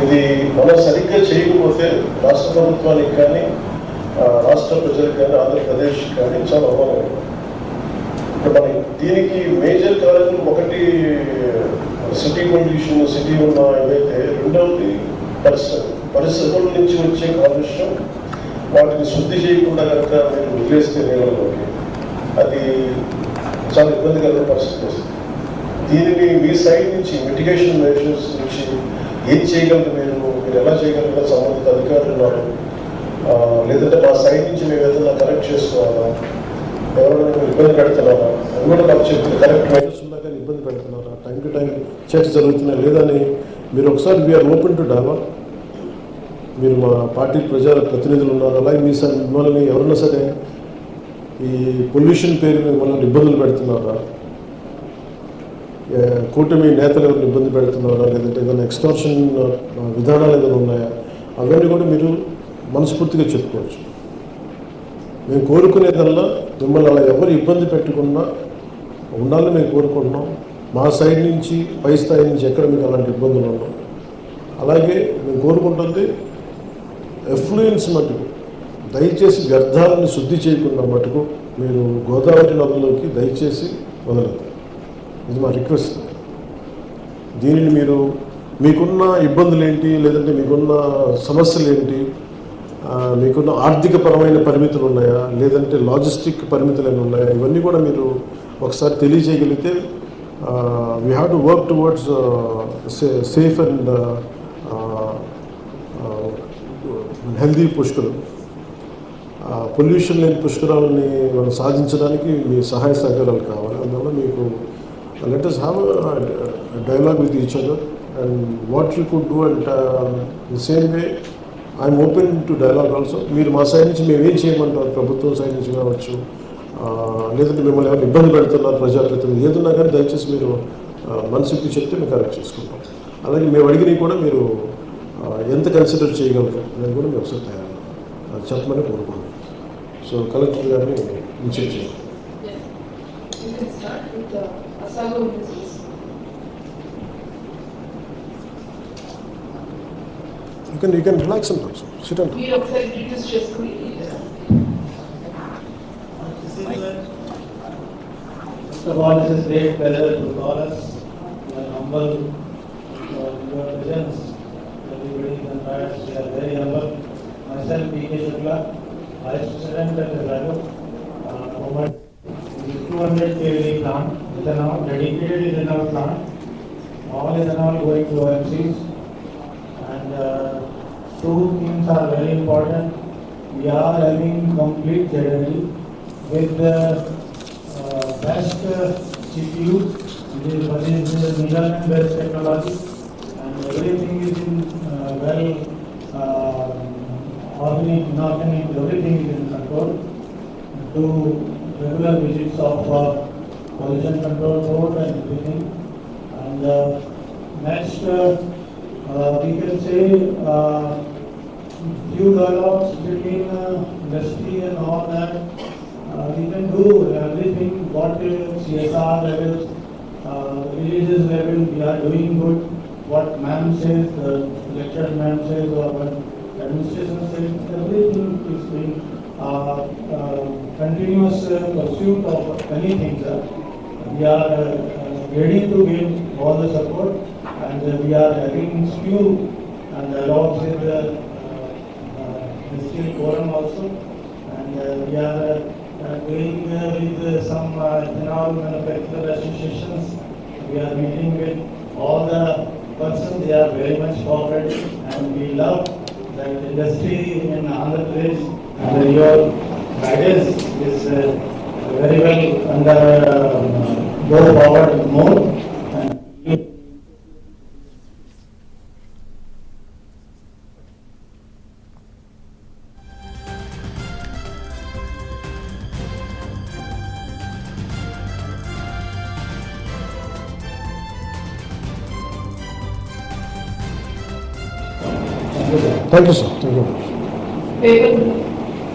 ఇది మనం సరిగ్గా చేయకపోతే రాష్ట్ర ప్రభుత్వానికి కానీ రాష్ట్ర ప్రజలకు కానీ ఆంధ్రప్రదేశ్ కానీ చాలా అవమానం. ఇప్పుడు మన దీనికి మేజర్ కారణం ఒకటి సిటీ పొల్యూషన్, సిటీ ఉన్న ఏవైతే, రెండవది పరిశ్రమల నుంచి వచ్చే కాలుష్యం. వాటిని శుద్ధి చేయకుండా కనుక మీరు వదిలేస్తే నీళ్ళలోకి అది చాలా ఇబ్బందికరమైన పరిస్థితి వస్తుంది. దీనిని మీ సైడ్ నుంచి మిటిగేషన్ మెజర్స్ నుంచి ఏం చేయగలరు, మీరు ఎలా చేయగలరు? సంబంధిత అధికారులు ఉన్నారు, లేదంటే మా సైడ్ నుంచి మేము ఏదైనా కరెక్ట్ చేసుకోవాలా, ఎవరైనా మీరు ఇబ్బంది పెడుతున్నారా అది కూడా నాకు చెప్తుంది. కరెక్ట్ మెజర్స్ ఉన్నా కానీ ఇబ్బంది పెడుతున్నారా, టైం టు టైం చర్చ జరుగుతున్నాయి లేదని మీరు ఒకసారి వీఆర్ ఓపెన్ టు డైలాగ్. మీరు మా పార్టీ ప్రతినిధులు ఉన్నారు, అలాగే మీ సార్ మిమ్మల్ని ఎవరన్నా సరే ఈ పొల్యూషన్ పేరు మిమ్మల్ని ఇబ్బందులు పెడుతున్నారా, కూటమి నేతలు ఎవరిని ఇబ్బంది పెడుతున్నారా, లేదంటే ఏదైనా ఎక్స్టార్షన్ విధానాలు ఏదైనా ఉన్నాయా, అవన్నీ కూడా మీరు మనస్ఫూర్తిగా చెప్పుకోవచ్చు. మేము కోరుకునేదల్లా మిమ్మల్ని అలా ఎవరు ఇబ్బంది పెట్టకుండా ఉండాలని మేము కోరుకుంటున్నాం. మా సైడ్ నుంచి పై స్థాయి నుంచి ఎక్కడ మీకు అలాంటి ఇబ్బందులు ఉన్నాం. అలాగే మేము కోరుకుంటుంది ఎఫ్లూయెన్స్ మటుకు దయచేసి వ్యర్థాలను శుద్ధి చేయకుండా మటుకు మీరు గోదావరి నదుల్లోకి దయచేసి వదలదు. ఇది మా రిక్వెస్ట్. దీనిని మీరు మీకున్న ఇబ్బందులు ఏంటి, లేదంటే మీకున్న సమస్యలు ఏంటి, మీకున్న ఆర్థికపరమైన పరిమితులు ఉన్నాయా, లేదంటే లాజిస్టిక్ పరిమితులు ఏమైనా ఉన్నాయా, ఇవన్నీ కూడా మీరు ఒకసారి తెలియజేయగలిగితే we have to work towards safe and healthy Pushkaram. Pollution లేని పుష్కరాలని మనం సాధించడానికి మీ సహాయ సహకారాలు కావాలి. అందువల్ల మీకు let us have a dialogue with each other and what you could do, and the same way I am open to dialogue also. మీరు మా సైడ్ నుంచి మేము ఏం చేయమంటారు, ప్రభుత్వం సైడ్ నుంచి కావచ్చు, లేదంటే మిమ్మల్ని ఎవరు ఇబ్బంది పెడుతున్నారు ప్రజాప్రతినిధులు, ఏదన్నా కానీ దయచేసి మీరు మనసుకి చెప్తే మేము కరెక్ట్ చేసుకుంటాం. అలాగే మేము అడిగినవి కూడా మీరు ఎంత కన్సిడర్ చేయగలరు అనేది కూడా మేము ఒకసారి తయారు చెప్పమని కోరుకుంటాం. సో కలెక్టర్ గారిని ఇన్షియేట్ చేయాలి. You can relax and talk. Sit down. First of all, it is great pleasure to call us. We are humble for your presence. Everybody can pass. We are very humble. Myself, P.K. Shukla, Vice President at the Rago. Over 200 kV plant, ethanol, dedicated ethanol plant. All ethanol going to OMCs. And two things are very important. We are having complete ZLD with the best CPU, which is Netherlands-based technology, and everything is in organic, inorganic, everything is in control. Do regular visits of pollution control board and everything. And next, we can say few dialogues between industry and all that. We can do everything what CSR levels, villages level, we are doing good. What ma'am says, lecturer ma'am says, or what administration says, everything is being continuous pursuit of anything, sir. We are ready to give all the support, and we are having few and dialogues with the district forum also, and we are doing with some ethanol manufacturer associations. We are meeting with all the persons. They are very much cooperative, and we love that industry in Andhra Pradesh under your guidance is very well under go forward more. Thank you, sir. Thank you.